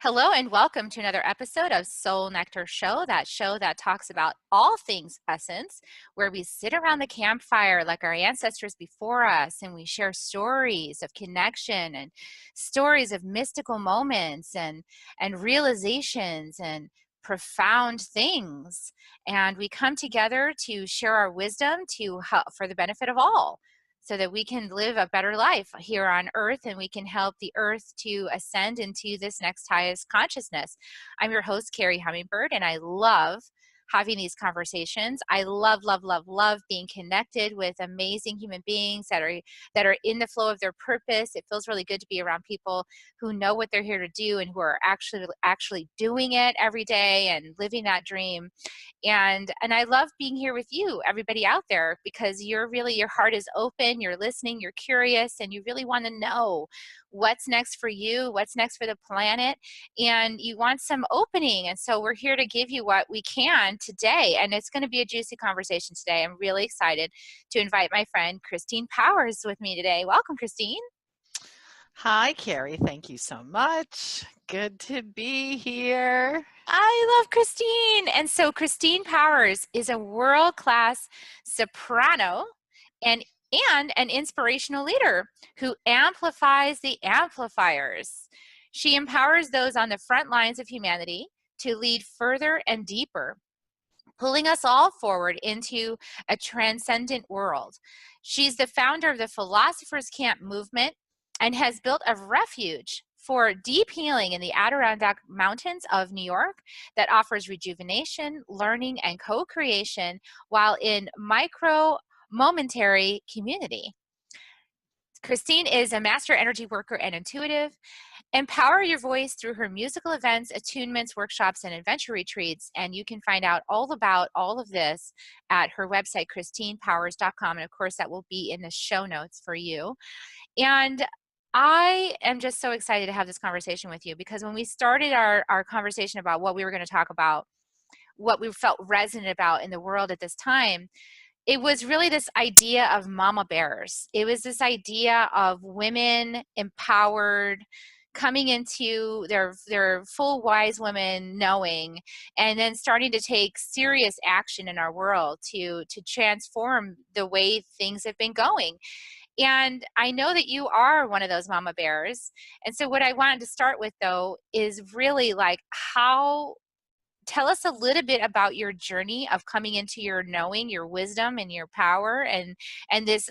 Hello and welcome to another episode of Soul Nectar Show that talks about all things essence, where we sit around the campfire like our ancestors before us and we share stories of connection and stories of mystical moments and realizations and profound things. And we come together to share our wisdom to help for the benefit of all, so that we can live a better life here on earth and we can help the earth to ascend into this next highest consciousness. I'm your host, Carrie Hummingbird, and I love having these conversations. I love being connected with amazing human beings that are in the flow of their purpose. It feels really good to be around people who know what they're here to do and who are actually doing it every day and living that dream. And I love being here with you, everybody out there, because your heart is open, you're listening, you're curious, and you really want to know what's next for you, what's next for the planet, and you want some opening. And so we're here to give you what we can today, and it's going to be a juicy conversation today. I'm really excited to invite my friend Christine Powers with me today. Welcome, Christine. Hi, Carrie. Thank you so much. Good to be here. I love Christine. And so Christine Powers is a world-class soprano and an inspirational leader who amplifies the amplifiers. She empowers those on the front lines of humanity to lead further and deeper, pulling us all forward into a transcendent world. She's the founder of the Philosophers Camp movement and has built a refuge for deep healing in the Adirondack Mountains of New York that offers rejuvenation, learning, and co-creation while in momentary community. Christine is a master energy worker and intuitive. Empower your voice through her musical events, attunements, workshops, and adventure retreats. And you can find out all about all of this at her website, christinepowers.com. And of course, that will be in the show notes for you. And I am just so excited to have this conversation with you, because when we started our conversation about what we were going to talk about, what we felt resonant about in the world at this time, it was really this idea of mama bears. It was this idea of women empowered, coming into their full wise women knowing, and then starting to take serious action in our world to transform the way things have been going. And I know that you are one of those mama bears. And so what I wanted to start with, though, is really like tell us a little bit about your journey of coming into your knowing, your wisdom, and your power, and this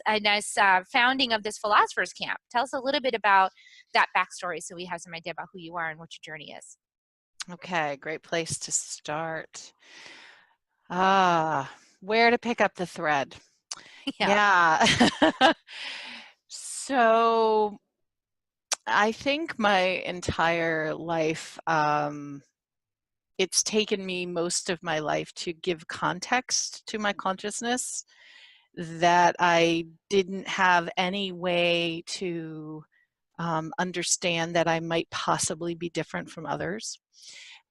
founding of this Philosophers Camp. Tell us a little bit about that backstory so we have some idea about who you are and what your journey is. Okay, great place to start. Where to pick up the thread? Yeah. So I think my entire life, it's taken me most of my life to give context to my consciousness that I didn't have any way to understand that I might possibly be different from others.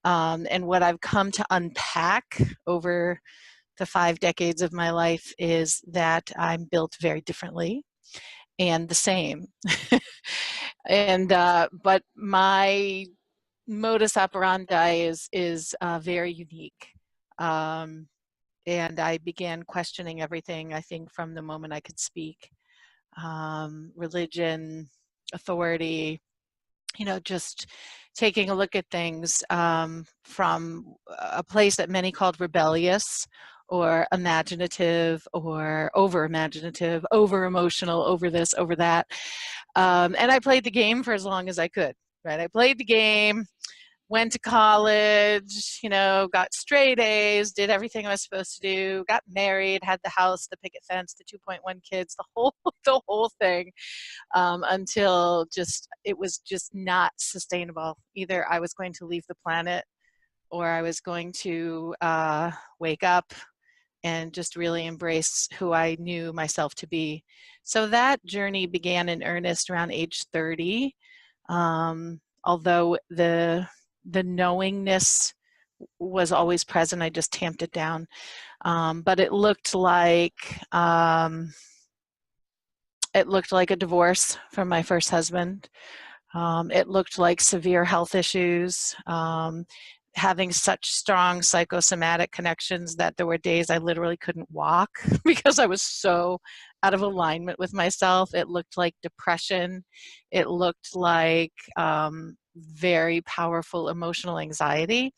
And what I've come to unpack over the 5 decades of my life is that I'm built very differently and the same. And but my modus operandi is very unique. And I began questioning everything, I think, from the moment I could speak. Religion, authority, just taking a look at things from a place that many called rebellious or imaginative or over-imaginative, over-emotional, over this, over that. And I played the game for as long as I could, right? I played the game, went to college, got straight A's, did everything I was supposed to do, got married, had the house, the picket fence, the 2.1 kids, the whole thing, until it was just not sustainable. Either I was going to leave the planet or I was going to wake up and just really embrace who I knew myself to be. So that journey began in earnest around age 30. Although the knowingness was always present, I just tamped it down. But it looked like a divorce from my first husband. It looked like severe health issues, having such strong psychosomatic connections that there were days I literally couldn't walk because I was so out of alignment with myself. It looked like depression. It looked like very powerful emotional anxiety.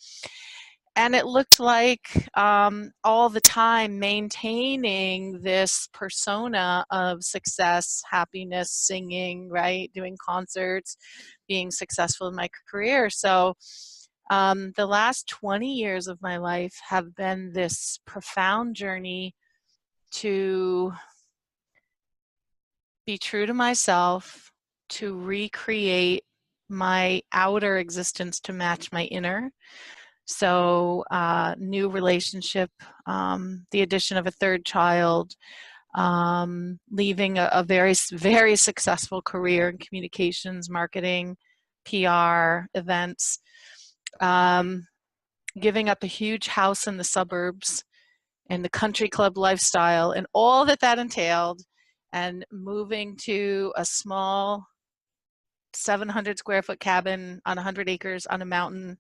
And it looked like all the time maintaining this persona of success, happiness, singing, right, doing concerts, being successful in my career. So the last 20 years of my life have been this profound journey to be true to myself, to recreate my outer existence to match my inner. So new relationship, the addition of a third child, leaving a very, very successful career in communications, marketing, PR, events, giving up a huge house in the suburbs and the country club lifestyle and all that that entailed, and moving to a small 700 square foot cabin on 100 acres on a mountain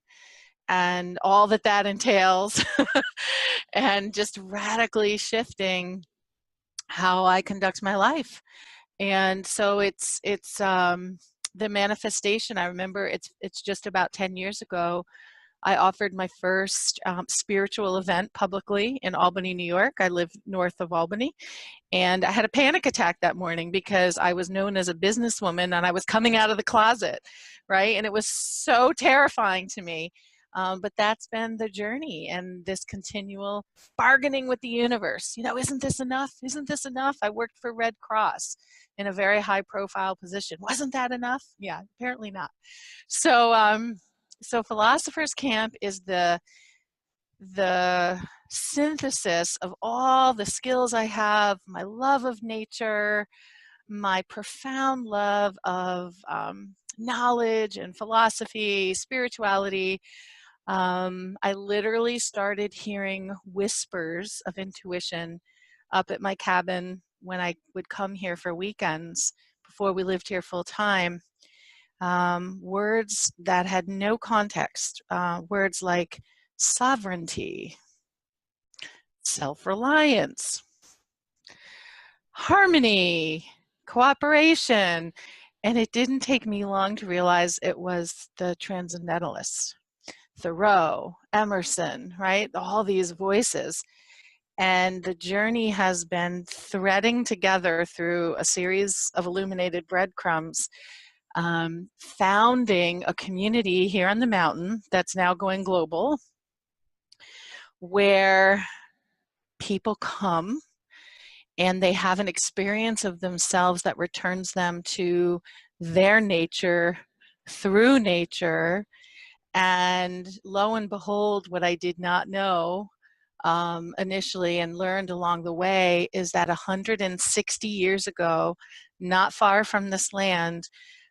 and all that that entails, and just radically shifting how I conduct my life. And so it's the manifestation. I remember it's just about 10 years ago, I offered my first spiritual event publicly in Albany, New York. I live north of Albany. And I had a panic attack that morning because I was known as a businesswoman and I was coming out of the closet, right? And it was so terrifying to me. But that's been the journey and this continual bargaining with the universe. You know, isn't this enough? Isn't this enough? I worked for Red Cross in a very high profile position. Wasn't that enough? Yeah, apparently not. So Philosophers Camp is the synthesis of all the skills I have, my love of nature, my profound love of knowledge and philosophy, spirituality. I literally started hearing whispers of intuition up at my cabin when I would come here for weekends before we lived here full time. Words that had no context, words like sovereignty, self-reliance, harmony, cooperation. And it didn't take me long to realize it was the Transcendentalists, Thoreau, Emerson, right? All these voices. And the journey has been threading together through a series of illuminated breadcrumbs, founding a community here on the mountain that's now going global, where people come and they have an experience of themselves that returns them to their nature through nature. And lo and behold, what I did not know initially and learned along the way is that 160 years ago, not far from this land,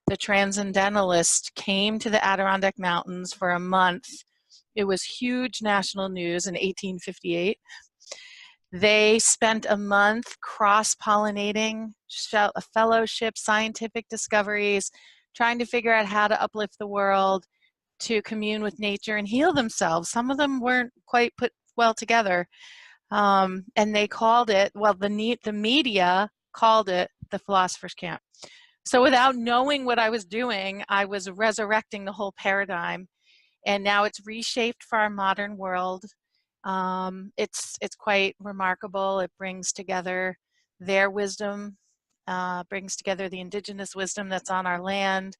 the Transcendentalists came to the Adirondack Mountains for a month. It was huge national news in 1858. They spent a month cross-pollinating, a fellowship, scientific discoveries, trying to figure out how to uplift the world, to commune with nature and heal themselves. Some of them weren't quite put well together. And they called it, well, the media called it the Philosophers Camp. So without knowing what I was doing, I was resurrecting the whole paradigm. And now it's reshaped for our modern world. It's quite remarkable. It brings together their wisdom, brings together the indigenous wisdom that's on our land.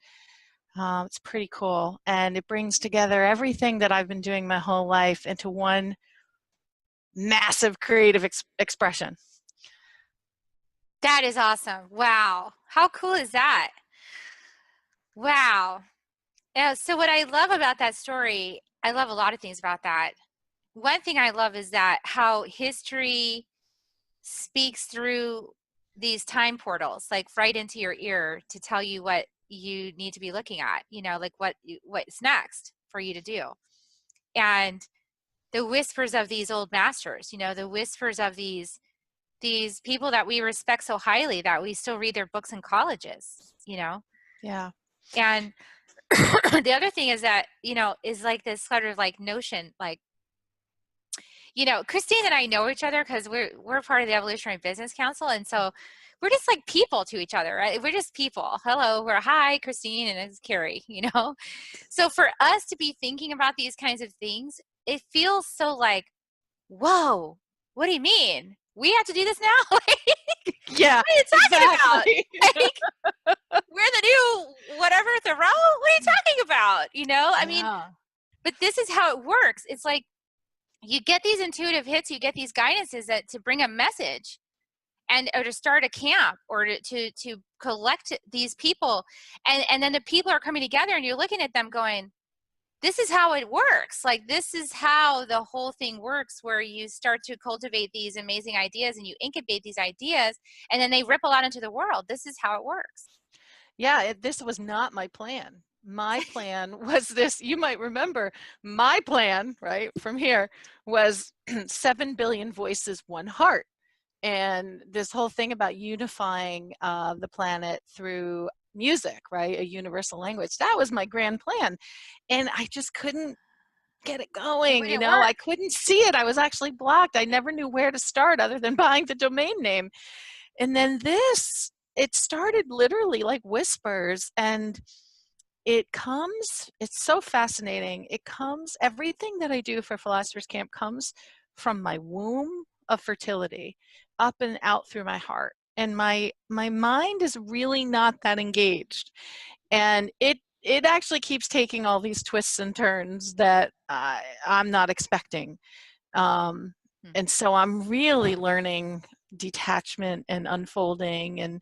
It's pretty cool. And it brings together everything that I've been doing my whole life into one massive creative expression. That is awesome. Wow. How cool is that? Wow. Yeah, so what I love about that story, I love a lot of things about that. One thing I love is that how history speaks through these time portals, like right into your ear to tell you what you need to be looking at, you know, like what's next for you to do. And the whispers of these old masters, you know, the whispers of these people that we respect so highly that we still read their books in colleges, you know. Yeah. And the other thing is that, is like this sort of like notion, like, Christine and I know each other because we're part of the Evolutionary Business Council, and so we're just like people to each other, right? We're just people. Hello, we're hi, Christine, and it's Carrie, So for us to be thinking about these kinds of things, it feels so like, whoa, what do you mean? We have to do this now? Yeah, What are you talking about? exactly. Like, we're the new whatever Thoreau? What are you talking about? I mean, Yeah. but this is how it works. It's like you get these intuitive hits, you get these guidances that to bring a message or to start a camp or to collect these people. And then the people are coming together and you're looking at them going, this is how it works. Like, this is how the whole thing works, where you start to cultivate these amazing ideas and you incubate these ideas and then they ripple out into the world. This is how it works. Yeah, this was not my plan. My plan was this, you might remember, my plan, right, from here was 7 billion voices, one heart. And this whole thing about unifying the planet through music, right, a universal language, that was my grand plan. And I just couldn't get it It going, wouldn't work. I couldn't see it. I was actually blocked. I never knew where to start other than buying the domain name. And then it started literally like whispers, and it's so fascinating. Everything that I do for Philosophers Camp comes from my womb of fertility up and out through my heart. And my mind is really not that engaged. And it actually keeps taking all these twists and turns that I'm not expecting. And so I'm really learning detachment and unfolding and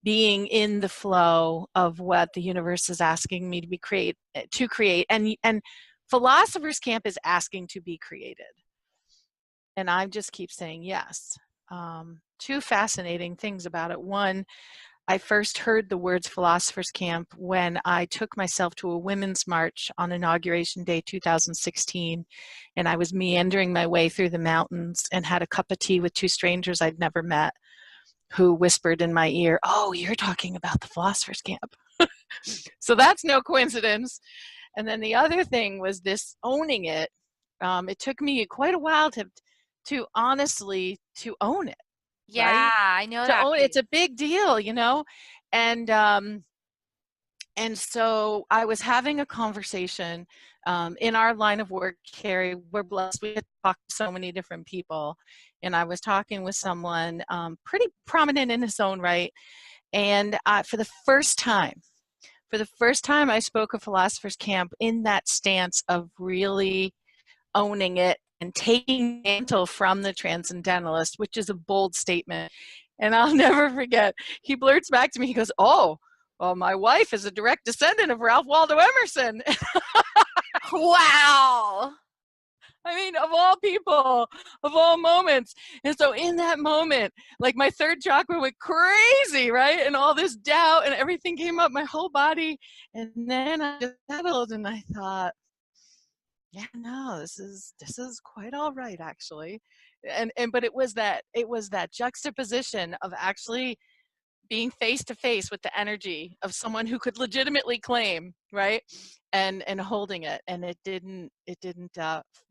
being in the flow of what the universe is asking me to create. And Philosophers Camp is asking to be created. And I just keep saying yes. Two fascinating things about it. One, I first heard the words Philosophers Camp when I took myself to a women's march on Inauguration Day 2016, and I was meandering my way through the mountains and had a cup of tea with two strangers I'd never met who whispered in my ear, "Oh, you're talking about the Philosophers Camp." So that's no coincidence. And then the other thing was this owning it. It took me quite a while to honestly to own it. Yeah, Right? I know To that own feeling. it's a big deal, and so I was having a conversation in our line of work, Carrie. We're blessed. We get to talk to so many different people. And I was talking with someone pretty prominent in his own right. And for the first time, I spoke of Philosophers Camp in that stance of really owning it and taking mantle from the Transcendentalists, which is a bold statement. And I'll never forget, he blurts back to me, he goes, "Oh, well, my wife is a direct descendant of Ralph Waldo Emerson." Wow. I mean, of all people, of all moments. And so in that moment, like my third chakra went crazy, right? And all this doubt and everything came up, my whole body. And then I just settled and I thought, yeah, no, this is quite all right, actually. But it was that juxtaposition of actually being face to face with the energy of someone who could legitimately claim, right, and holding it, and it didn't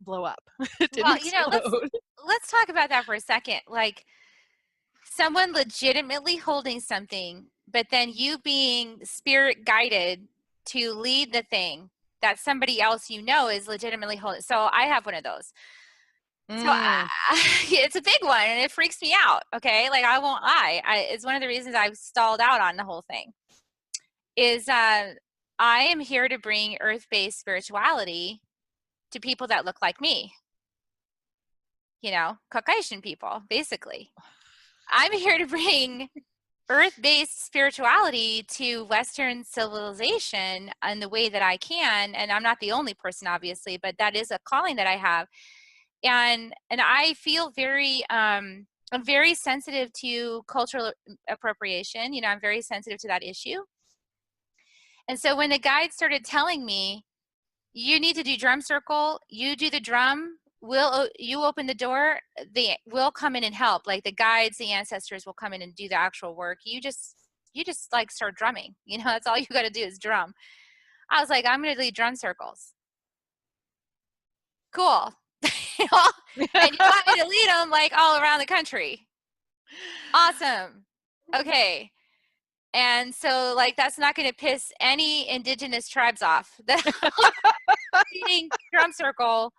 blow up. It didn't Well, explode. let's talk about that for a second. Like, someone legitimately holding something, but then you being spirit guided to lead the thing that somebody else is legitimately holding. So I have one of those. So Mm. it's a big one and it freaks me out. Okay. Like, I won't lie. It's one of the reasons I've stalled out on the whole thing is I am here to bring earth-based spirituality to people that look like me, Caucasian people, basically. I'm here to bring earth-based spirituality to Western civilization in the way that I can. And I'm not the only person, obviously, but that is a calling that I have. And I feel I'm very sensitive to cultural appropriation. I'm very sensitive to that issue. And so when the guide started telling me, you need to do drum circle, you do the drum, you open the door, we'll come in and help. Like, the guides, the ancestors will come in and do the actual work. You just You just like start drumming. You know, that's all you got to do is drum. I was like, I'm going to lead drum circles. Cool. You know? And you want me to lead them like all around the country. Awesome. Okay. And so like, that's not going to piss any indigenous tribes off. Leading drum circle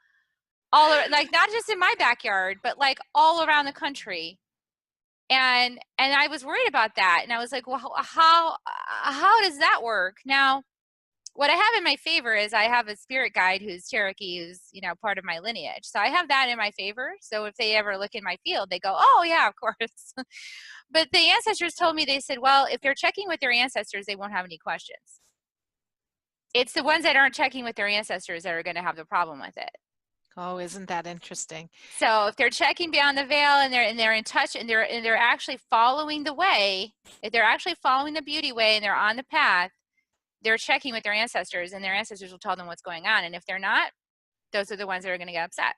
all like, not just in my backyard, but like all around the country. And I was worried about that. And I was like, well, how does that work? Now, what I have in my favor is I have a spirit guide who's Cherokee, who's, you know, part of my lineage. So I have that in my favor. So if they ever look in my field, they go, oh yeah, of course. But the ancestors told me, they said, well, if they're checking with their ancestors, they won't have any questions. It's the ones that aren't checking with their ancestors that are going to have the problem with it. Oh, isn't that interesting? So if they're checking beyond the veil and they're in touch and they're actually following the way, if they're actually following the beauty way and they're on the path, they're checking with their ancestors, and their ancestors will tell them what's going on. And if they're not, those are the ones that are going to get upset.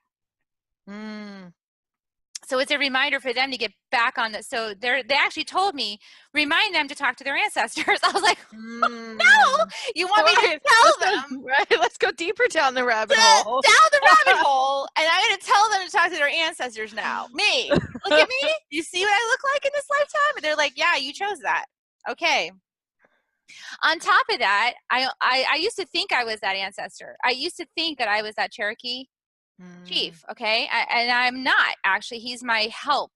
So it's a reminder for them to get back on the, so they actually told me, remind them to talk to their ancestors. I was like, no, you want me to tell them? Right, let's go deeper down the rabbit hole. Down the rabbit hole, and I'm going to tell them to talk to their ancestors now. Me, look at me. You see what I look like in this lifetime? And they're like, yeah, you chose that. Okay. On top of that, I used to think I was that ancestor. I used to think that I was that Cherokee chief. Okay. And I'm not actually. He's my help.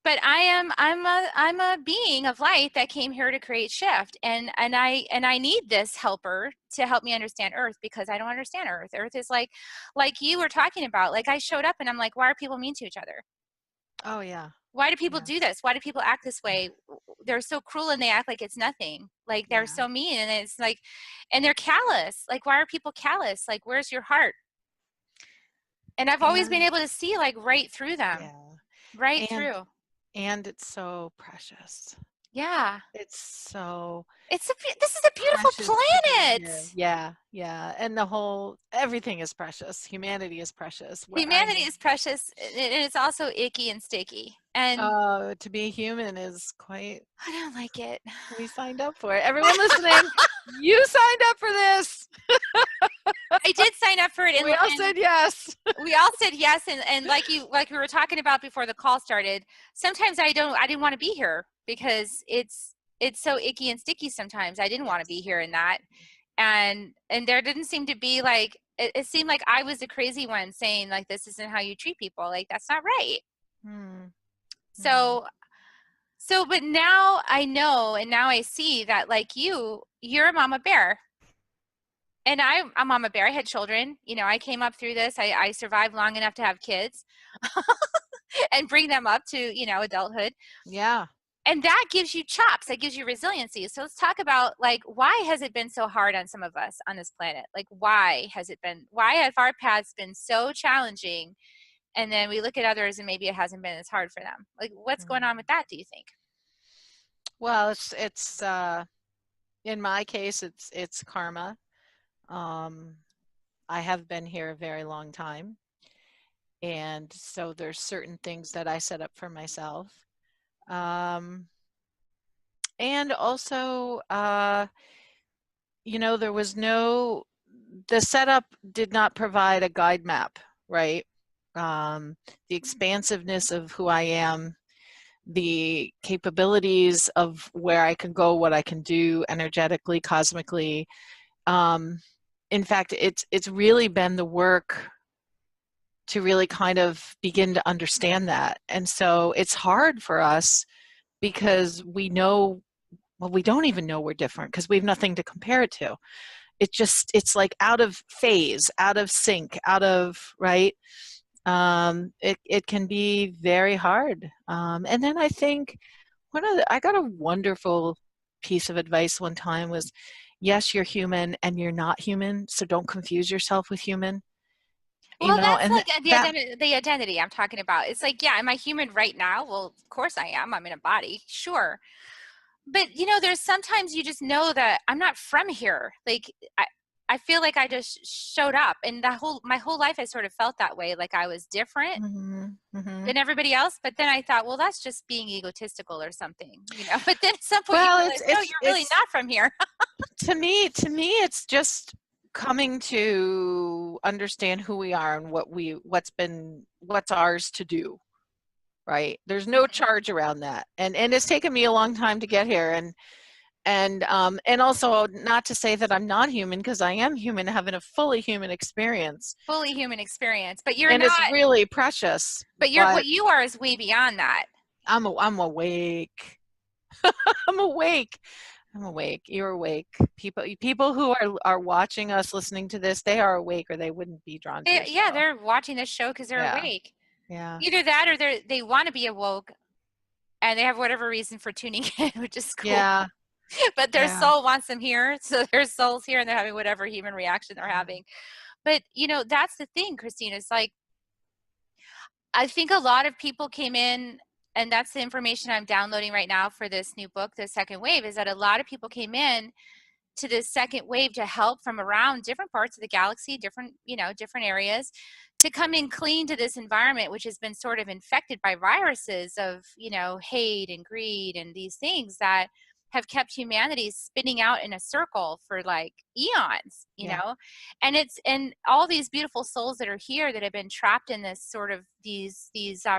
But I'm a being of light that came here to create shift, and I need this helper to help me understand Earth, because I don't understand Earth. Earth is like you were talking about. Like, I showed up and I'm like, why are people mean to each other? Oh yeah. Why do people do this? Why do people act this way? They're so cruel and they act like it's nothing. Like, they're so mean, and it's like, and they're callous. Like, why are people callous? Like, where's your heart? And I've always been able to see like right through them, right through. And it's so precious. Yeah. It's so. This is a beautiful planet. Yeah. And everything is precious. Humanity is precious. Humanity is precious, and it's also icky and sticky. And to be human is quite. I don't like it. We signed up for it. Everyone listening, you signed up for this. I did sign up for it. We all said yes. We all said yes, and like we were talking about before the call started, sometimes I didn't want to be here because it's so icky and sticky sometimes. I didn't want to be here in that. And there didn't seem to be like, it seemed like I was the crazy one saying like, this isn't how you treat people. Like, that's not right. So, but now I know, and now I see that like you're a mama bear. And I'm a mama bear. I had children. You know, I came up through this. I survived long enough to have kids and bring them up to, you know, adulthood. Yeah. And that gives you chops. That gives you resiliency. So let's talk about like, why has it been so hard on some of us on this planet? Like, why have our paths been so challenging? And then we look at others and maybe it hasn't been as hard for them. Like, what's going on with that, do you think? Well, it's in my case, it's karma. I have been here a very long time, and so there's certain things that I set up for myself, and also you know, the setup did not provide a guide map, right? The expansiveness of who I am, the capabilities of where I can go, what I can do energetically, cosmically. In fact, it's really been the work to really kind of begin to understand that. And so it's hard for us because we don't even know we're different because we have nothing to compare it to. It's like out of phase, out of sync, right? It can be very hard. And then I think I got a wonderful piece of advice one time was, yes, you're human and you're not human, so don't confuse yourself with human. Well, that's like the identity I'm talking about. It's like, yeah, am I human right now? Well, of course I am. I'm in a body, sure. But, you know, there's sometimes you just know that I'm not from here. Like, I feel like I just showed up, and my whole life I sort of felt that way, like I was different than everybody else. But then I thought, well, that's just being egotistical or something, you know. But then at some point you Well, realize, no, you're really not from here. to me, it's just coming to understand who we are and what's ours to do. Right? There's no charge around that, and it's taken me a long time to get here, and also not to say that I'm not human, because I am human, having a fully human experience. Fully human experience, but you're and not. It's really precious. But what you are is way beyond that. I'm awake. I'm awake. I'm awake. You're awake. People who are watching us, listening to this, they are awake, or they wouldn't be drawn to this show. They're watching this show because they're awake. Yeah. Either that, or they want to be awoke, and they have whatever reason for tuning in, which is cool. Yeah. But their soul wants them here, so their soul's here, and they're having whatever human reaction they're having. But that's the thing, Christine. It's like, I think a lot of people came in, and that's the information I'm downloading right now for this new book, The Second Wave, is that a lot of people came in to this second wave to help from around different parts of the galaxy, different areas, to come in clean to this environment, which has been sort of infected by viruses of, hate and greed and these things that have kept humanity spinning out in a circle for like eons, you know. And all these beautiful souls that are here that have been trapped in this sort of these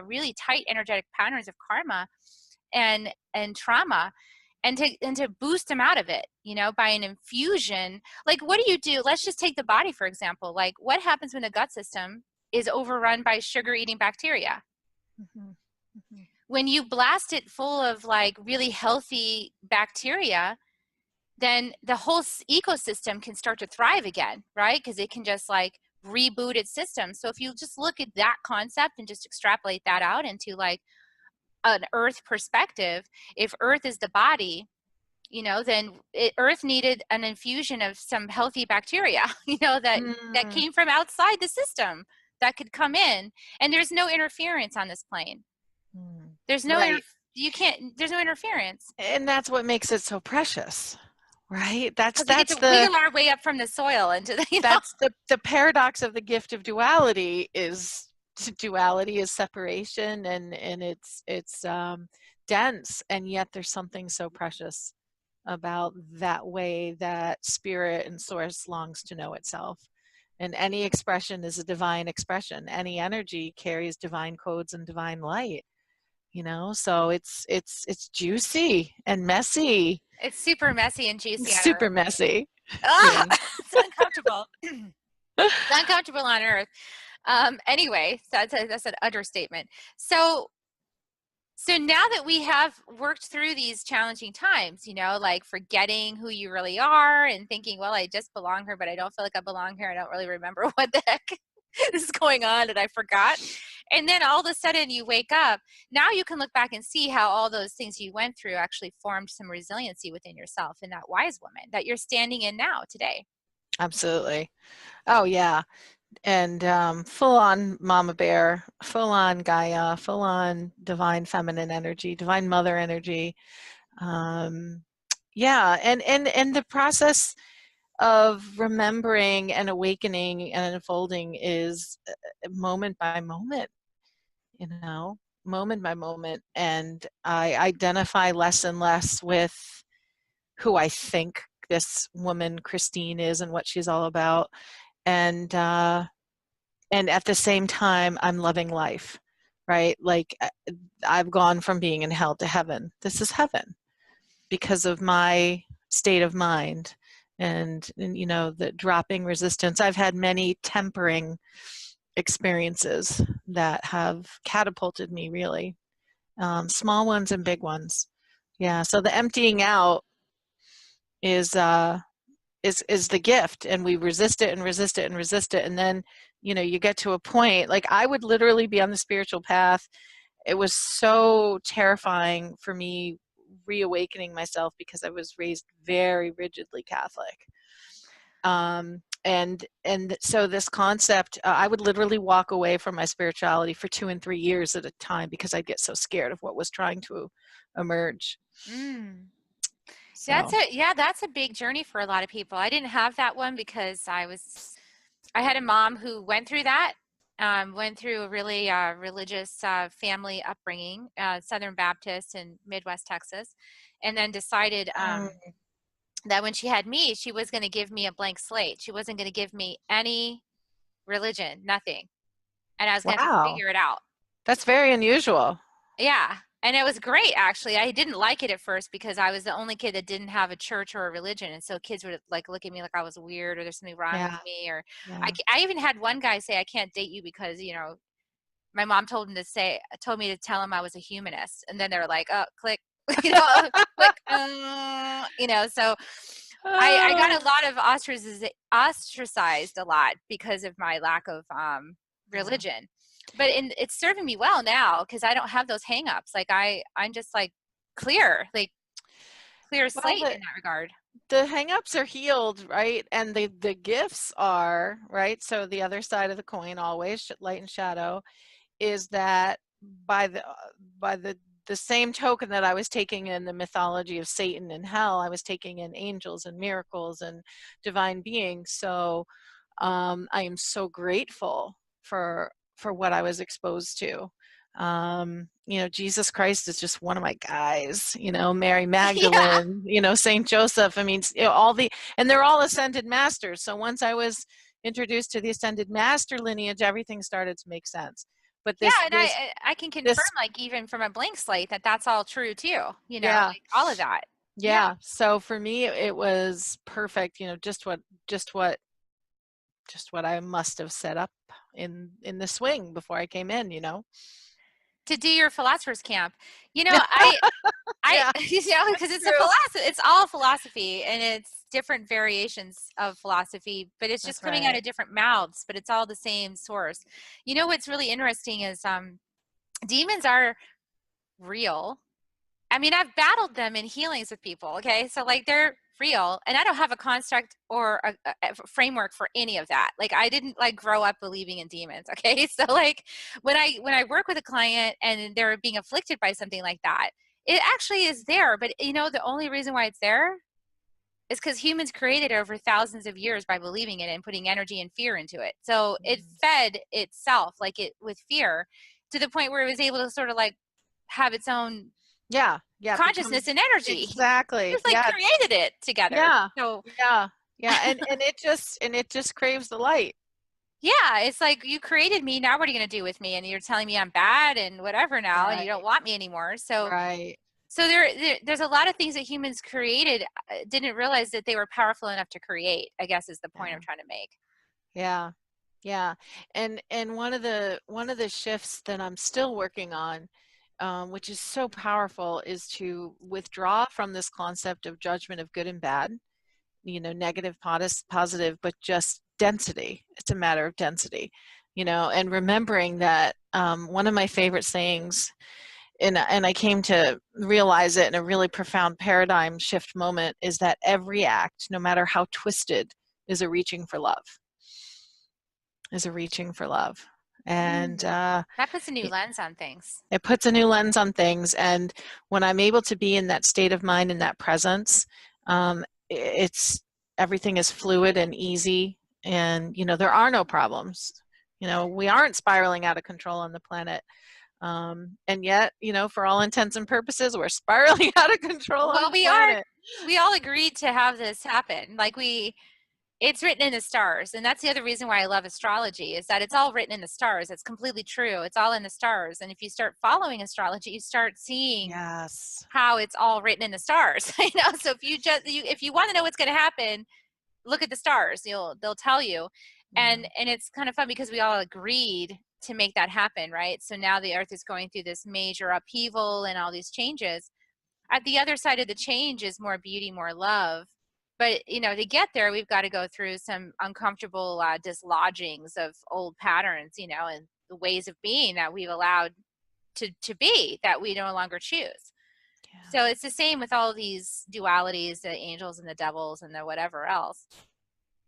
really tight energetic patterns of karma and trauma, and to boost them out of it, by an infusion. Like, what do you do? Let's just take the body, for example. Like, what happens when the gut system is overrun by sugar-eating bacteria? When you blast it full of like really healthy bacteria, then the whole ecosystem can start to thrive again, right? Because it can just like reboot its system. So if you just look at that concept and just extrapolate that out into like an earth perspective, if earth is the body, then earth needed an infusion of some healthy bacteria, that came from outside the system that could come in, and there's no interference on this plane. There's no there's no interference, and that's what makes it so precious, right? That's we get to wiggle our way up from the soil into the, that's the paradox of the gift of duality. Duality is separation, and it's dense, and yet there's something so precious about that way that spirit and source longs to know itself. And any expression is a divine expression. Any energy carries divine codes and divine light, so it's juicy and messy. It's super messy and juicy. It's super messy. It's uncomfortable. It's uncomfortable on earth. Anyway, that's an understatement. So now that we have worked through these challenging times, like forgetting who you really are and thinking, well, I just belong here, but I don't feel like I belong here. I don't really remember what the heck is going on, and I forgot. And then all of a sudden you wake up. Now you can look back and see how all those things you went through actually formed some resiliency within yourself and that wise woman that you're standing in now today. Absolutely. Oh, yeah. And full-on mama bear, full-on Gaia, full-on divine feminine energy, divine mother energy. And the process of remembering and awakening and unfolding is moment by moment, moment by moment. And I identify less and less with who I think this woman Christine is and what she's all about. And at the same time, I'm loving life, right? Like, I've gone from being in hell to heaven. This is heaven because of my state of mind and the dropping resistance. I've had many tempering experiences that have catapulted me, really, small ones and big ones. Yeah. So the emptying out is the gift, and we resist it and resist it and resist it. And then, you get to a point, like I would literally be on the spiritual path. It was so terrifying for me reawakening myself because I was raised very rigidly Catholic. And so this concept, I would literally walk away from my spirituality for 2 and 3 years at a time because I'd get so scared of what was trying to emerge. So, That's a big journey for a lot of people. I didn't have that one because I had a mom who went through that, went through a really religious family upbringing, Southern Baptist in Midwest Texas, and then decided mm, that when she had me, she was going to give me a blank slate. She wasn't going to give me any religion, nothing. And I was going to have to wow, figure it out. that's very unusual. Yeah. And it was great, actually. I didn't like it at first because I was the only kid that didn't have a church or a religion. And so kids would like look at me like I was weird or there's something wrong with Yeah, me. Or yeah. I even had one guy say, I can't date you because, my mom told me to tell him I was a humanist. And then they were like, oh, click, click, so I got a Oh, lot of ostracized a lot because of my lack of yeah. religion. But it's serving me well now because I don't have those hangups. Like I'm just like clear, like clear Well, slate in that regard. the hangups are healed, right? And the gifts are, right? So the other side of the coin, always light and shadow, is that by the by the same token that I was taking in the mythology of Satan and hell, I was taking in angels and miracles and divine beings. So I am so grateful for what I was exposed to. Jesus Christ is just one of my guys. Mary Yeah. Magdalene, Saint Joseph. I mean, and they're all ascended masters. So once I was introduced to the ascended master lineage, everything started to make sense. But Yeah, this and this I can confirm, this like even from a blank slate, that that's all true too. yeah, Like all of that. Yeah. yeah. So for me, it was perfect. Just what just what I must have set up in the swing before I came in. To do your Philosophers Camp, I Yeah, because that's it's a true. philosophy, it's all philosophy and it's different variations of philosophy, but it's just That's coming out right. of different mouths, but it's all the same source. What's really interesting is demons are real. I mean, I've battled them in healings with people, okay? So like they're real and I don't have a construct or a framework for any of that. Like I didn't like grow up believing in demons, okay? So like when I work with a client and they're being afflicted by something like that, it actually is there, but the only reason why it's there is because humans created it over thousands of years by believing it and putting energy and fear into it. So it Mhm. fed itself like it with fear to the point where it was able to sort of like have its own Yeah, yeah, it consciousness becomes and energy. exactly. Just like Yeah, created it together. yeah, So yeah, yeah, and it just craves the light. yeah, it's like you created me. Now what are you going to do with me? And you're telling me I'm bad and whatever now, and you don't Right, want me anymore. right. So there's a lot of things that humans created, didn't realize that they were powerful enough to create, I guess is the point I'm Yeah, trying to make. yeah, yeah. And one of the shifts that I'm still working on, which is so powerful, is to withdraw from this concept of judgment of good and bad. Negative, positive, but just density. It's a matter of density. And remembering that one of my favorite sayings, and I came to realize it in a really profound paradigm shift moment, is that every act, no matter how twisted, is a reaching for love. Is a reaching for love, and That puts a new lens on things. it puts a new lens on things. And when I'm able to be in that state of mind, in that presence, it's everything is fluid and easy, and there are no problems. We aren't spiraling out of control on the planet. And yet, for all intents and purposes, we're spiraling out of control on Well, the planet. we all agreed to have this happen. It's written in the stars. And that's the other reason why I love astrology is that it's all written in the stars. It's completely true. It's all in the stars. And if you start following astrology, you start seeing Yes. how it's all written in the stars. So if you want to know what's going to happen, look at the stars. They'll tell you. Mm, And it's kind of fun because we all agreed to make that happen, right? So now the earth is going through this major upheaval and all these changes. At the other side of the change is more beauty, more love. But to get there, we've got to go through some uncomfortable dislodgings of old patterns, and the ways of being that we've allowed to be that we no longer choose. yeah. So it's the same with all these dualities, the angels and the devils and the whatever else.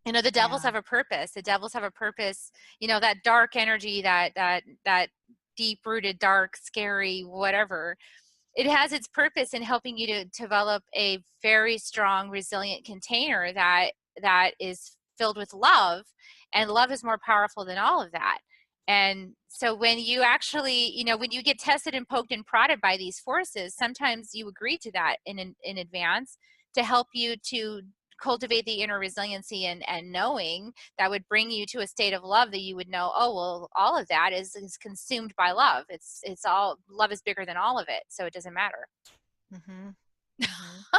The devils Yeah. have a purpose. The devils have a purpose. That dark energy, that deep rooted, dark, scary, whatever, it has its purpose in helping you to develop a very strong, resilient container that is filled with love, and love is more powerful than all of that. And so when you actually, when you get tested and poked and prodded by these forces, sometimes you agree to that in advance to help you to cultivate the inner resiliency and knowing that would bring you to a state of love that you would know, oh, well, all of that is consumed by love. It's all, love is bigger than all of it, so it doesn't matter. Mm-hmm. Mm-hmm.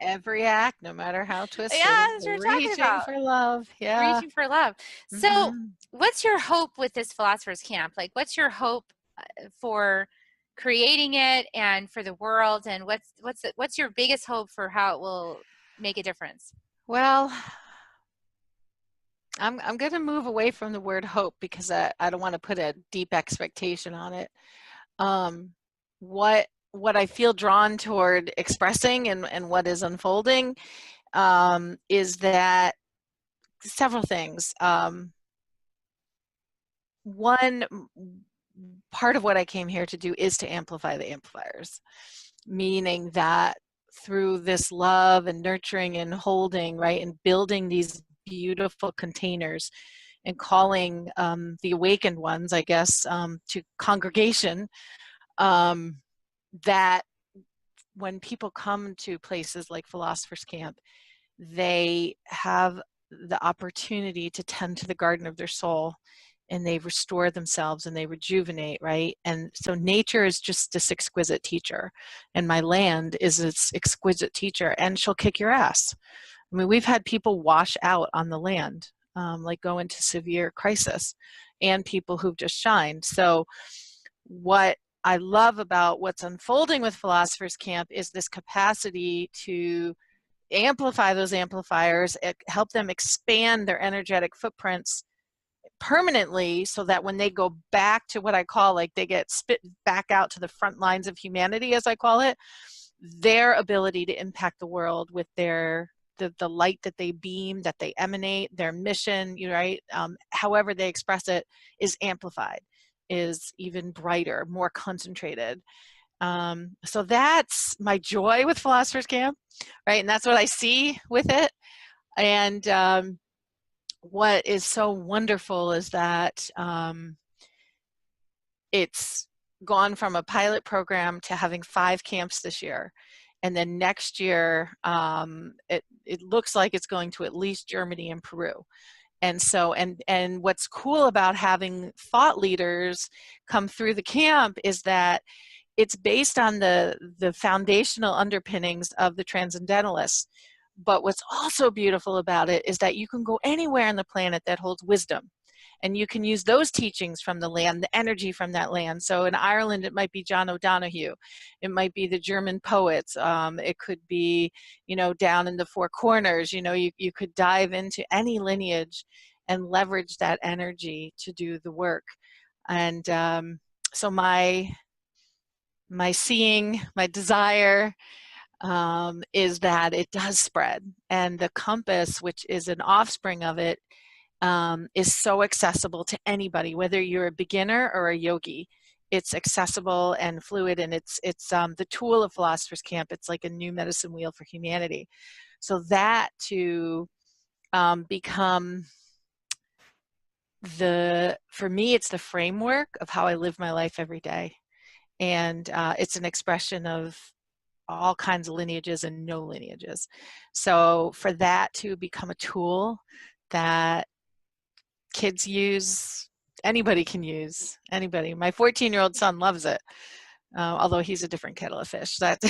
Every act, no matter how twisted, Yeah, is that's what we're talking reaching about. for love. Yeah. Reaching for love. So Mm-hmm. what's your hope with this Philosophers Camp? Like, what's your hope for creating it and for the world, and what's your biggest hope for how it will make a difference? Well, I'm going to move away from the word hope because I don't want to put a deep expectation on it. What I feel drawn toward expressing and what is unfolding is that several things. One part of what I came here to do is to amplify the amplifiers, meaning that through this love and nurturing and holding, right, and building these beautiful containers and calling the awakened ones, I guess, to congregation, that when people come to places like Philosophers Camp, they have the opportunity to tend to the garden of their soul, and they restore themselves and they rejuvenate, right? And so nature is just this exquisite teacher, and my land is this exquisite teacher, and she'll kick your ass. I mean, we've had people wash out on the land, like go into severe crisis, and people who've just shined. So what I love about what's unfolding with Philosophers Camp is this capacity to amplify those amplifiers, help them expand their energetic footprints permanently, so that when they go back to what I call, like, they get spit back out to the front lines of humanity, as I call it, their ability to impact the world with the light that they beam, that they emanate, their mission, right? However they express it is amplified, is even brighter, more concentrated. So that's my joy with Philosophers Camp, right? And that's what I see with it. And what is so wonderful is that it's gone from a pilot program to having 5 camps this year. And then next year, it looks like it's going to at least Germany and Peru. And so, and what's cool about having thought leaders come through the camp is that it's based on the foundational underpinnings of the Transcendentalists. But what's also beautiful about it is that you can go anywhere on the planet that holds wisdom, and you can use those teachings from the land, the energy from that land. So in Ireland, it might be John O'Donohue. It might be the German poets. It could be, down in the Four Corners. You could dive into any lineage and leverage that energy to do the work. And so my seeing, my desire is that it does spread. And the compass, which is an offspring of it, is so accessible to anybody, whether you're a beginner or a yogi. It's accessible and fluid, and it's the tool of Philosophers Camp. It's like a new medicine wheel for humanity. So that to become for me, it's the framework of how I live my life every day. And it's an expression of all kinds of lineages and no lineages. So for that to become a tool that kids use, anybody can use, anybody. My 14-year-old son loves it, although he's a different kettle of fish. That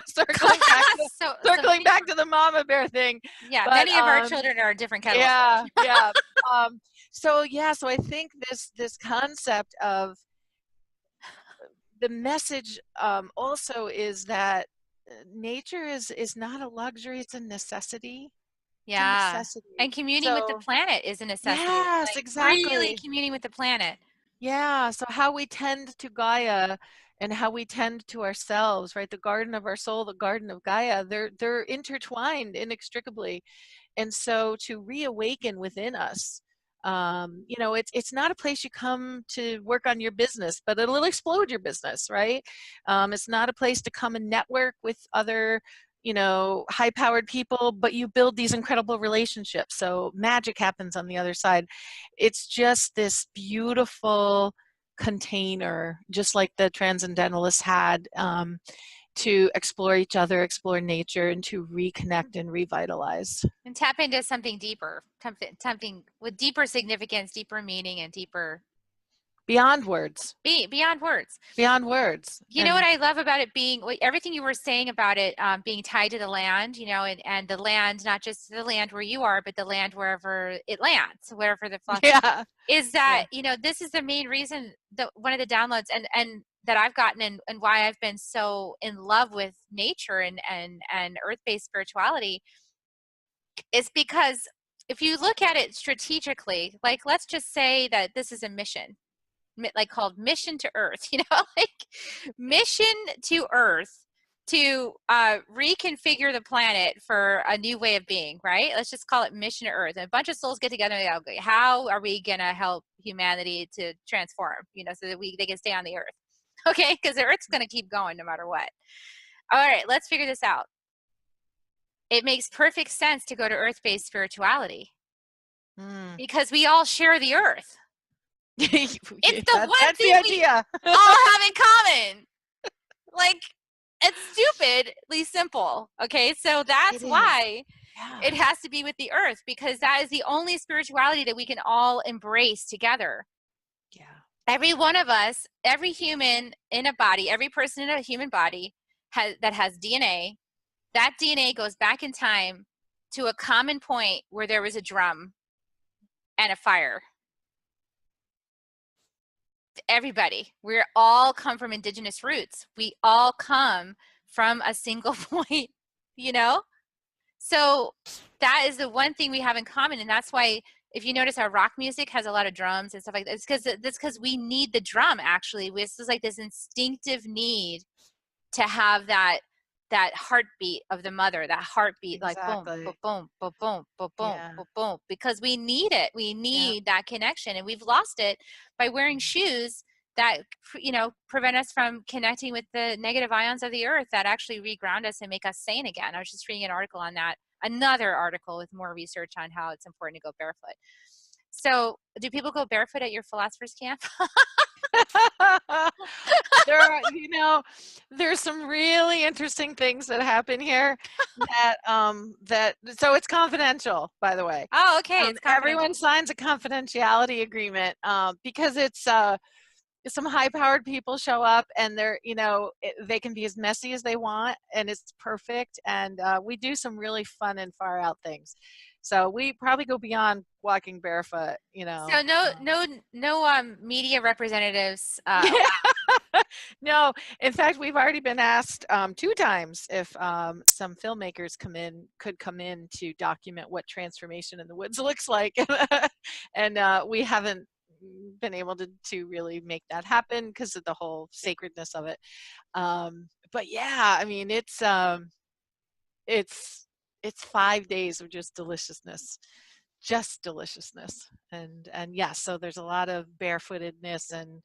circling back to the mama bear thing. Yeah, but, many of our children are a different kettle of fish. Yeah. So I think this concept of the message also is that nature is not a luxury, it's a necessity. Yeah. It's a necessity. And communing with the planet is a necessity. Yes, like, exactly. Really communing with the planet. Yeah, so how we tend to Gaia and how we tend to ourselves, right? The garden of our soul, the garden of Gaia, they're intertwined inextricably. And so to reawaken within us You know, it's not a place you come to work on your business, but it'll explode your business, right? It's not a place to come and network with other, you know, high-powered people, but you build these incredible relationships. So magic happens on the other side. It's just this beautiful container, just like the Transcendentalists had, to explore each other, explore nature, and to reconnect and revitalize. And tap into something deeper, something with deeper significance, deeper meaning, and deeper beyond words. Beyond words. Beyond words. You know what I love about it being, everything you were saying about it being tied to the land, you know, and the land, not just the land where you are, but the land wherever it lands, wherever the flock is that, you know, this is the main reason that one of the downloads and that I've gotten and why I've been so in love with nature and earth-based spirituality is because if you look at it strategically, like let's just say that this is a mission, like called Mission to Earth, you know, like mission to Earth to reconfigure the planet for a new way of being, right? Let's just call it Mission to Earth. And a bunch of souls get together and go, how are we going to help humanity to transform, you know, so that they can stay on the Earth? Okay, because the Earth's going to keep going no matter what. All right, let's figure this out. It makes perfect sense to go to earth-based spirituality because we all share the Earth. It's the one thing we all have in common. Like, it's stupidly simple. Okay, so that's why it has to be with the Earth, because that is the only spirituality that we can all embrace together. Yeah. Every one of us, every human in a body, every person in a human body that has DNA, that DNA goes back in time to a common point where there was a drum and a fire. Everybody, we all come from indigenous roots. We all come from a single point, you know? So that is the one thing we have in common. And that's why, if you notice, our rock music has a lot of drums and stuff like that. It's because we need the drum, actually. This is like this instinctive need to have that heartbeat of the mother, that heartbeat, like boom, boom, boom, boom, boom, boom, boom, boom, because we need it. We need that connection, and we've lost it by wearing shoes that, you know, prevent us from connecting with the negative ions of the earth that actually reground us and make us sane again. I was just reading an article on that, another article with more research on how it's important to go barefoot. So, do people go barefoot at your Philosophers Camp? There are, you know, there's some really interesting things that happen here that so it's confidential, by the way. Oh, okay. It's everyone signs a confidentiality agreement because it's some high-powered people show up and they're, you know, they can be as messy as they want and it's perfect, and we do some really fun and far out things. So we probably go beyond walking barefoot, you know. So no media representatives. No, in fact, we've already been asked 2 times if some filmmakers could come in to document what transformation in the woods looks like, and we haven't been able to really make that happen because of the whole sacredness of it. But yeah, I mean, it's 5 days of just deliciousness, and yeah, so there's a lot of barefootedness, and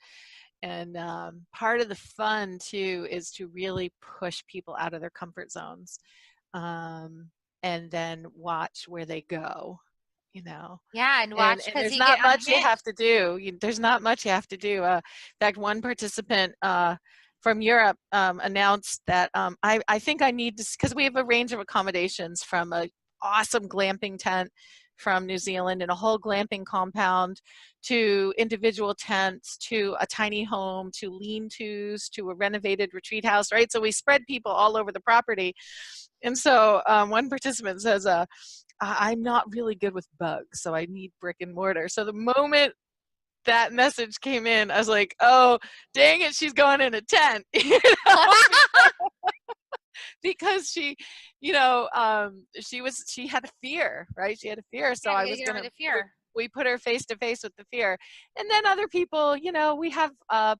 part of the fun too is to really push people out of their comfort zones, and then watch where they go, you know. Yeah, and watch, and there's not much you have to do. There's not much you have to do. In fact, one participant from Europe announced that I think I need to, because we have a range of accommodations, from an awesome glamping tent from New Zealand and a whole glamping compound, to individual tents, to a tiny home, to lean-tos, to a renovated retreat house, right? So we spread people all over the property. And so one participant says, I'm not really good with bugs, so I need brick and mortar. So the moment that message came in, I was like, oh, dang it, she's going in a tent. You know? Because she, you know, she had a fear, right? She had a fear. So I was going to, we put her face to face with the fear. And then other people, you know, we have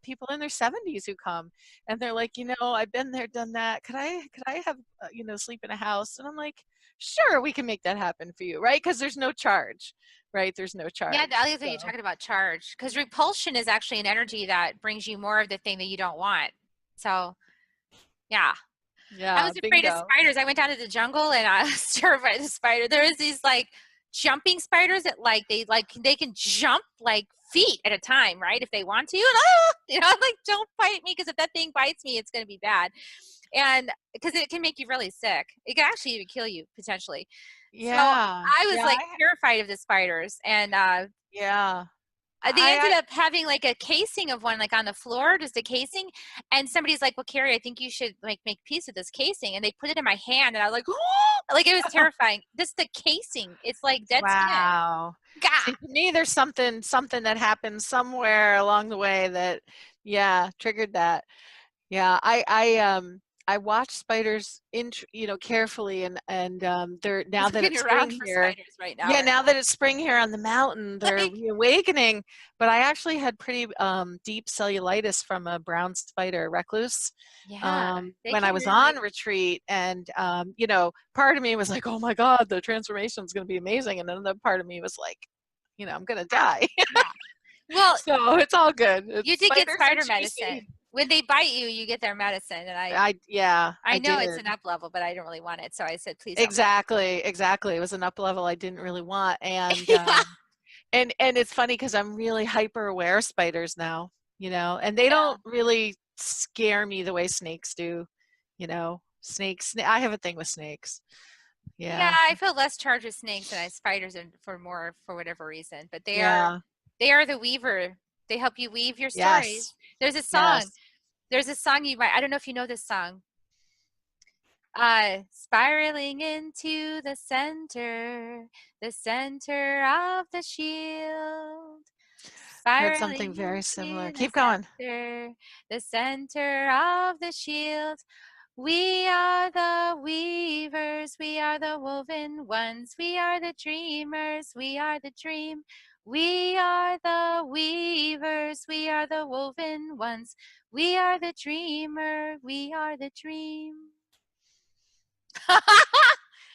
people in their 70s who come and they're like, you know, I've been there, done that. Could I have, you know, sleep in a house? And I'm like, sure, we can make that happen for you, right? Because there's no charge. right? There's no Yeah, I charge. like that you're So talking about charge, because repulsion is actually an energy that brings you more of the thing that you don't want. So, yeah. I yeah, was afraid of bingo. spiders. I went down to the jungle and I was terrified of the spider. There was these like jumping spiders that they can jump like feet at a time, right? If they want to. And, I'm like, don't bite me, because if that thing bites me, it's going to be bad. And because it can make you really sick. It can actually even kill you potentially. So Yeah, I was yeah, like terrified of the spiders, and yeah. they ended I up having like a casing of one, like on the floor, just a casing. And somebody's like, well, Carrie, I think you should like make peace with this casing. And they put it in my hand, and I was like, oh, like it was terrifying. Just the casing, it's like dead skin. wow. Gah! See, to me, there's something that happened somewhere along the way that, yeah, triggered that. Yeah, I watch spiders carefully, and they're, now We're that getting it's spring around for here. spiders right now, Yeah, right? now that it's spring here on the mountain, they're Like, reawakening. But I actually had pretty deep cellulitis from a brown spider recluse yeah, they when I can was really. on retreat, and part of me was like, "Oh my God, the transformation is going to be amazing," and another part of me was like, "I'm going to die." Yeah. Well, So it's all good. you It's did get spiders are spider juicy. medicine. When they bite you, you get their medicine, and Yeah, I I know it's did. an up level, but I didn't really want it, so I said, please don't bite Exactly, exactly. It was an up level I didn't really want, and me. Yeah, and it's funny because I'm really hyper aware of spiders now, and they yeah. don't really scare me the way snakes do, snakes. I have a thing with snakes. Yeah, Yeah, I feel less charged with snakes than I spiders, and for more for whatever reason. But yeah, they are the weaver. They help you weave your stories. yes, There's a song. yes. There's a song you might, I don't know if you know this song. Spiraling into the center of the shield. Heard something Spiraling very similar. into the Keep going. the center of the shield. We are the weavers, we are the woven ones, we are the dreamers, we are the dream. We are the weavers, we are the woven ones, we are the dreamer, we are the dream.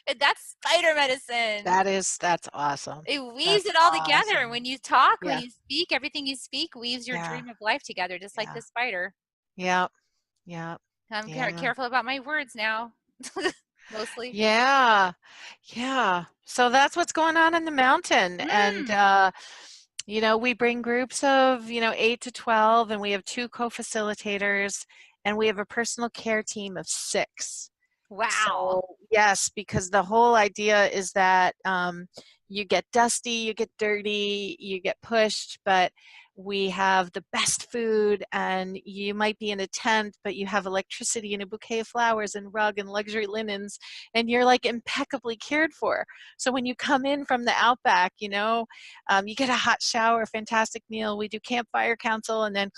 And that's spider medicine. That's awesome. It weaves That's it all together. awesome. When you talk, when Yeah, you speak, everything you speak weaves your yeah, dream of life together, just like yeah, the spider. yeah, yeah, I'm yeah. careful about my words now, mostly. Yeah, yeah. So that's what's going on in the mountain. And, Mm, we bring groups of, 8 to 12, and we have 2 co-facilitators, and we have a personal care team of 6. wow. So, yes, because the whole idea is that you get dusty, you get dirty, you get pushed, but we have the best food, and you might be in a tent, but you have electricity and a bouquet of flowers and rug and luxury linens, and you're like impeccably cared for. So when you come in from the outback, you get a hot shower, a fantastic meal. We do campfire council, and then,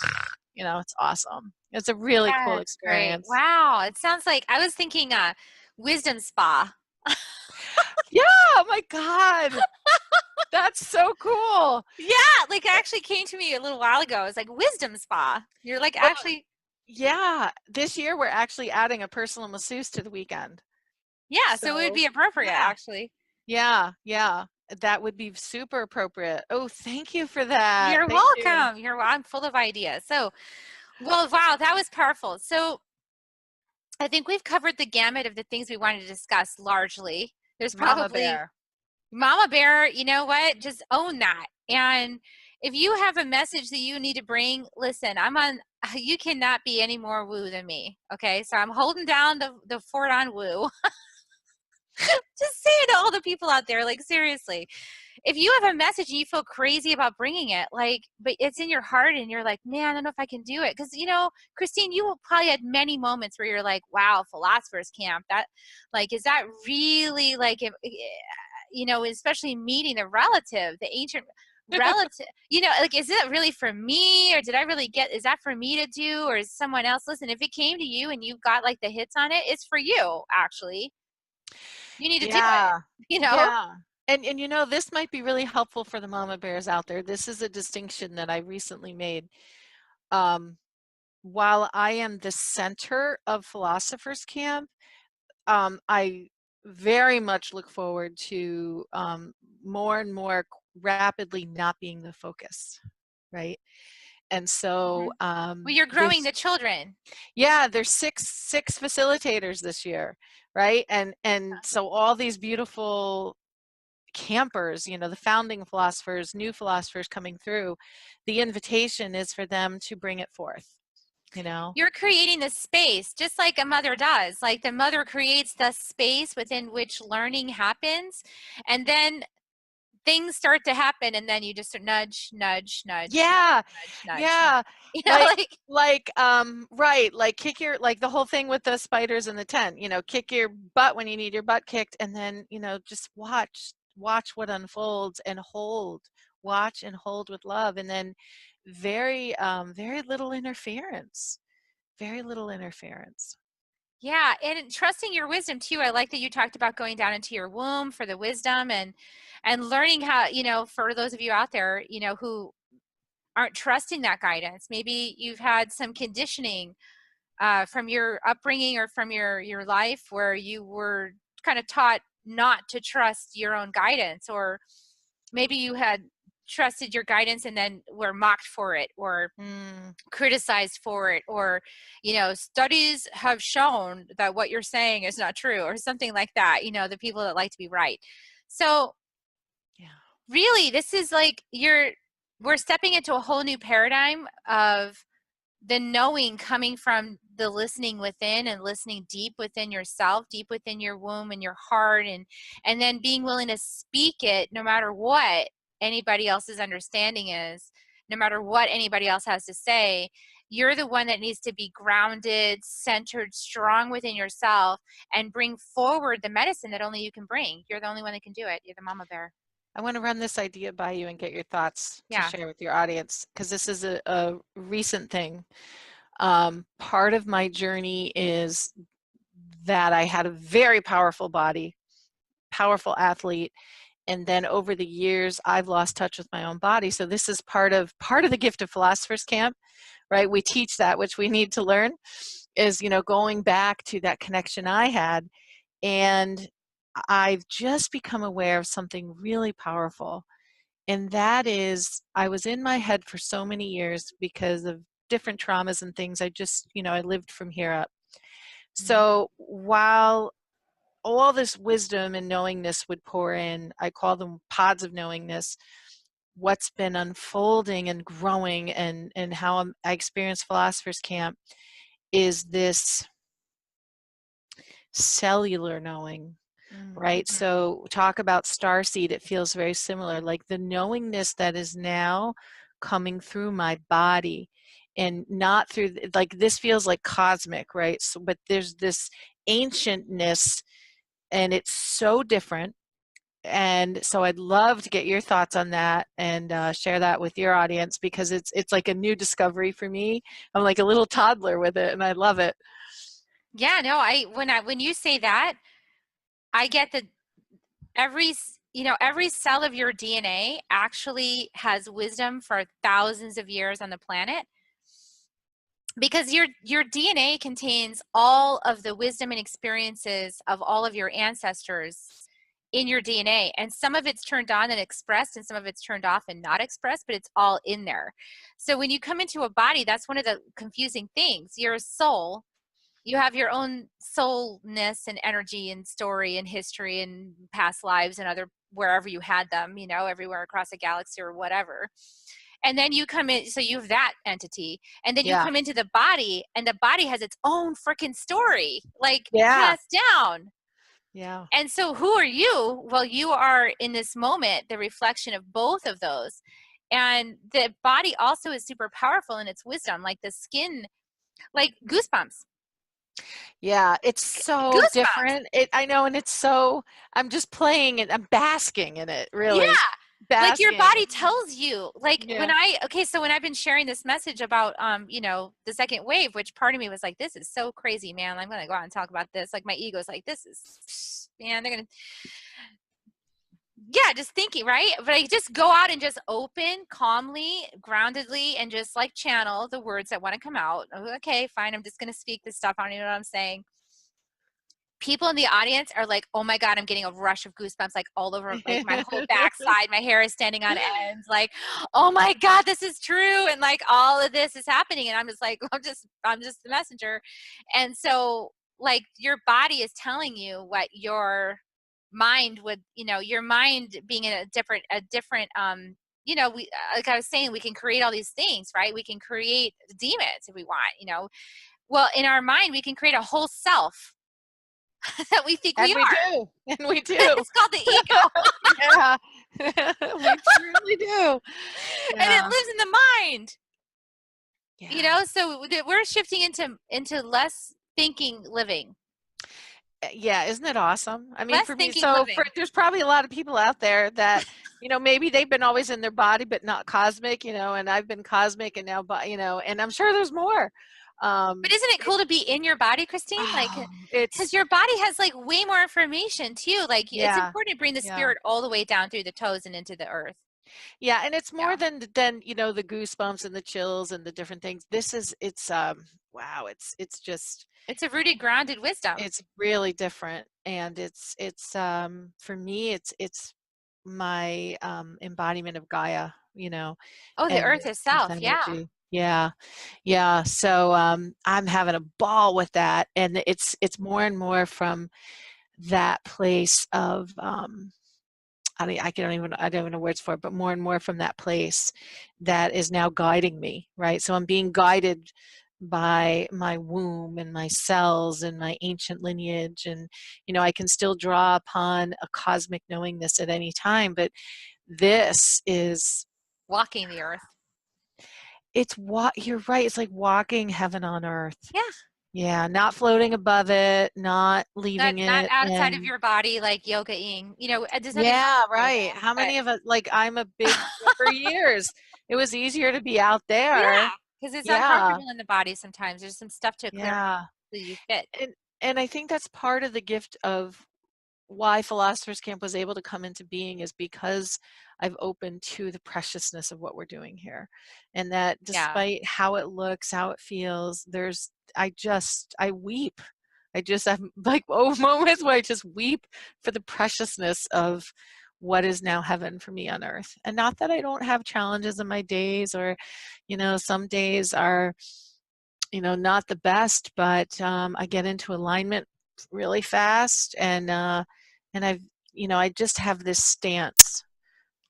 it's awesome. It's a really cool That's great. experience. Wow. It sounds like I was thinking wisdom spa. Yeah, oh my God. That's so cool. Yeah, like it actually came to me a little while ago. It's like wisdom spa. You're like Well, actually, yeah, this year we're actually adding a personal masseuse to the weekend. yeah, so it would So, be appropriate yeah, actually. yeah, yeah. That would be super appropriate. Oh, thank you for that. You're Thank you. welcome. I'm full of ideas. So, well, wow, that was powerful. So I think we've covered the gamut of the things we wanted to discuss largely. There's Mama probably Bear. Mama Bear, you know what? Just own that. And if you have a message that you need to bring, listen, you cannot be any more woo than me. Okay. So I'm holding down the fort on woo. Just saying to all the people out there, like, seriously, if you have a message and you feel crazy about bringing it, like, but it's in your heart and you're like, man, I don't know if I can do it. Cause Christine, you probably had many moments where you're like, wow, Philosophers Camp, that like, is that really like, especially meeting the ancient relative, like, is it really for me, or is that for me to do, or is someone else? Listen, if it came to you and you got like the hits on it, it's for you, actually. You need to do it, Yeah, you know? yeah. And this might be really helpful for the mama bears out there. This is a distinction that I recently made. Um, while I am the center of Philosophers Camp, I very much look forward to more and more rapidly not being the focus, right? And so Well, you're growing the children. yeah, there's six facilitators this year, right? And so all these beautiful campers, you know, the founding philosophers, new philosophers coming through, the invitation is for them to bring it forth, you know. You're creating the space just like a mother does. Like the mother creates the space within which learning happens, and then things start to happen, and then you just nudge, nudge, nudge, Yeah, nudge, nudge, nudge, yeah, nudge. You know, like like right, like kick your, like the whole thing with the spiders in the tent, you know, kick your butt when you need your butt kicked, and then, you know, just watch what unfolds and hold, watch and hold with love, and then very little interference, very little interference. yeah, and trusting your wisdom too. I like that you talked about going down into your womb for the wisdom, and learning how, you know, for those of you out there, you know, who aren't trusting that guidance. Maybe you've had some conditioning from your upbringing or from your life where you were kind of taught not to trust your own guidance, or maybe you had trusted your guidance and then were mocked for it, or criticized for it, or, you know, studies have shown that what you're saying is not true, or something like that, you know, the people that like to be right. So Yeah. really, this is like we're stepping into a whole new paradigm of the knowing coming from the listening within, and listening deep within yourself, deep within your womb and your heart, and then being willing to speak it no matter what anybody else's understanding is, no matter what anybody else has to say. You're the one that needs to be grounded, centered, strong within yourself, and bring forward the medicine that only you can bring. You're the only one that can do it. You're the mama bear. I want to run this idea by you and get your thoughts to Yeah. share with your audience, because this is a recent thing. Part of my journey is that I had a very powerful body, powerful athlete, and then over the years I've lost touch with my own body. So this is part of the gift of Philosophers Camp, right? We teach that, which we need to learn, is, you know, going back to that connection I had. And I've just become aware of something really powerful. And that is, I was in my head for so many years because of different traumas and things. I just, you know, I lived from here up. So while all this wisdom and knowingness would pour in, I call them pods of knowingness, what's been unfolding and growing, and how I experience Philosophers Camp is this cellular knowing, right? So talk about starseed, it feels very similar, like the knowingness that is now coming through my body, and not through, like, this feels like cosmic, right? So, but there's this ancientness, and it's so different. And so I'd love to get your thoughts on that, and share that with your audience, because it's like a new discovery for me. I'm like a little toddler with it, and I love it. Yeah, no, when you say that, I get that every cell of your DNA actually has wisdom for thousands of years on the planet, because your DNA contains all of the wisdom and experiences of all of your ancestors in your DNA, and some of it's turned on and expressed, and some of it's turned off and not expressed, but it's all in there. So when you come into a body, that's one of the confusing things. You're a soul. You have your own soulness and energy and story and history and past lives and other wherever you had them, you know, everywhere across the galaxy or whatever. And then you come in, so you have that entity, and then you Yeah. come into the body, and the body has its own freaking story, like Yeah. passed down. Yeah. And so who are you? Well, you are in this moment the reflection of both of those. And the body also is super powerful in its wisdom, like the skin, like goosebumps. Yeah, it's so Goosebumps. different. I know, and it's so, I'm just playing it. I'm basking in it, Yeah. really. Like your Basking. body tells you, like Yeah. so when I've been sharing this message about the second wave, which part of me was like, this is so crazy, man, I'm gonna go out and talk about this, like my ego's like, this is, man, they're gonna, yeah, just thinking, right? But I just go out and just open calmly, groundedly, and just like channel the words that want to come out. Okay, fine, I'm just gonna speak this stuff, I don't even know what I'm saying. people in the audience are like, oh my God, I'm getting a rush of goosebumps, like all over, like my whole backside, my hair is standing on ends, like, oh my God, this is true. And like all of this is happening. And I'm just like, I'm just the messenger. And so like your body is telling you what your mind would, your mind being in a different, we, like I was saying, we can create all these things, right? We can create demons if we want, well, in our mind, we can create a whole self that we think we And we are. do. And we do. It's called the ego. Yeah. We truly do. And it Yeah. lives in the mind. Yeah. So we're shifting into less thinking, living. Yeah, isn't it awesome? I mean, Less for me, thinking, living. there's probably a lot of people out there that, maybe they've been always in their body, but not cosmic, and I've been cosmic and now, and I'm sure there's more. But isn't it cool to be in your body, Christine? Like, because It's, your body has like way more information too. Like, it's yeah, important to bring the yeah. spirit all the way down through the toes and into the earth. Yeah, and it's more Yeah. than the goosebumps and the chills and the different things. It's wow, it's just It's a rooted, grounded wisdom. it's really different, and it's for me it's my embodiment of Gaia, Oh, the and earth this itself. Yeah. energy. Yeah. Yeah, so I'm having a ball with that, and it's more and more from that place of I don't even know words for it, but more and more from that place that is now guiding me, right? So I'm being guided by my womb and my cells and my ancient lineage, and I can still draw upon a cosmic knowingness at any time, but this is Walking the earth. it's what you're right, it's like walking heaven on earth. Yeah. Yeah, not floating above it, not Not leaving not it, outside of and your body, like yogaing. There's nothing wrong yeah, with right. yoga, How but many of us, like, I'm a big, for years, it was easier to be out there. yeah, because it's Yeah, uncomfortable in the body sometimes. There's some stuff to clear yeah. so you fit. And I think that's part of the gift of why Philosophers Camp was able to come into being, is because I've opened to the preciousness of what we're doing here. And that Yeah. despite how it looks, how it feels, I weep. I just have like moments where I just weep for the preciousness of what is now heaven for me on earth. And not that I don't have challenges in my days, or, some days are, not the best, but I get into alignment really fast, and I just have this stance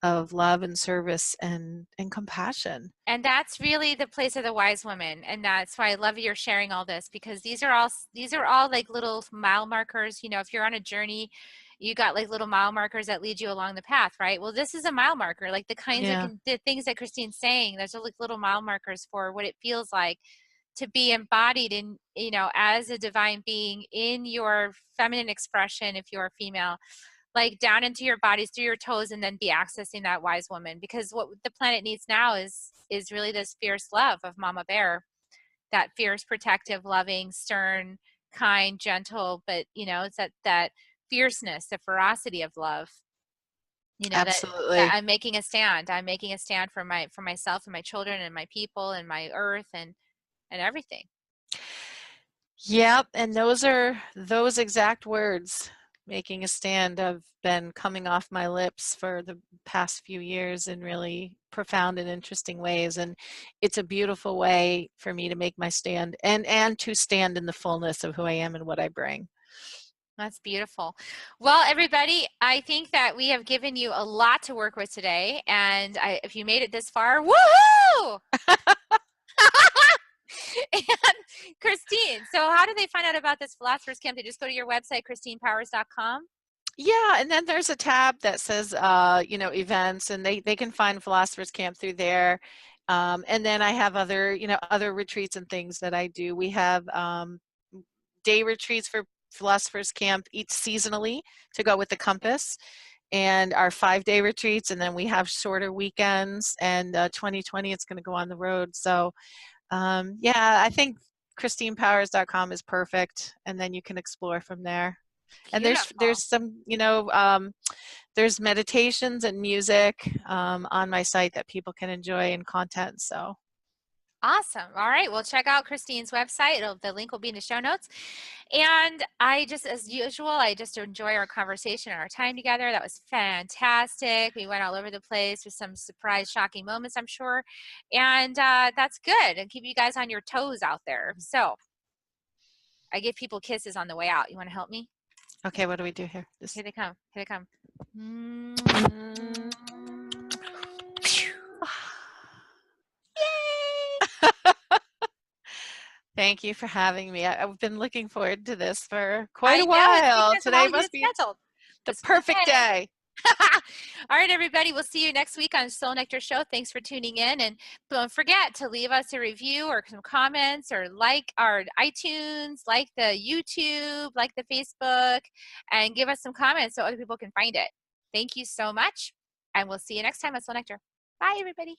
of love and service and compassion. And that's really the place of the wise woman. And that's why I love you're sharing all this, because these are all like little mile markers. If you're on a journey, you got like little mile markers that lead you along the path, right? Well, this is a mile marker, like Yeah, the things that Christine's saying. There's like little mile markers for what it feels like to be embodied in, as a divine being in your feminine expression, if you're a female, like down into your bodies through your toes, and then be accessing that wise woman, because what the planet needs now is really this fierce love of Mama Bear, that fierce, protective, loving, stern, kind, gentle, but it's that fierceness, the ferocity of love, that absolutely. I'm making a stand for myself and my children and my people and my earth and everything. Yep, and those exact words, making a stand, have been coming off my lips for the past few years in really profound and interesting ways, and it's a beautiful way for me to make my stand, and to stand in the fullness of who I am and what I bring. That's beautiful. Well, everybody, I think that we have given you a lot to work with today. And if you made it this far, woohoo! And Christine, so how do they find out about this Philosophers Camp? They just go to your website, christinepowers.com. Yeah, and then there's a tab that says, events, and they can find Philosophers Camp through there. And then I have other retreats and things that I do. We have day retreats for Philosophers Camp each seasonally to go with the compass, and our 5-day retreats, and then we have shorter weekends, and 2020 it's going to go on the road. So yeah, I think christinepowers.com is perfect, and then you can explore from there. And Beautiful. there's some, there's meditations and music on my site that people can enjoy, and content. So Awesome. All right. Well, check out Christine's website. The link will be in the show notes. And I just, as usual, I just enjoy our conversation and our time together. That was fantastic. We went all over the place with some surprise, shocking moments, I'm sure. And that's good. And keep you guys on your toes out there. So I give people kisses on the way out. You want to help me? Okay, what do we do here? Here they come. Here they come. Yay! Thank you for having me. I've been looking forward to this for quite I a know it's while. because of Today all you must be scheduled. the This perfect day. All right, everybody. We'll see you next week on Soul Nectar Show. Thanks for tuning in. And don't forget to leave us a review or some comments, or like our iTunes, like the YouTube, like the Facebook, and give us some comments so other people can find it. Thank you so much. And we'll see you next time on Soul Nectar. Bye, everybody.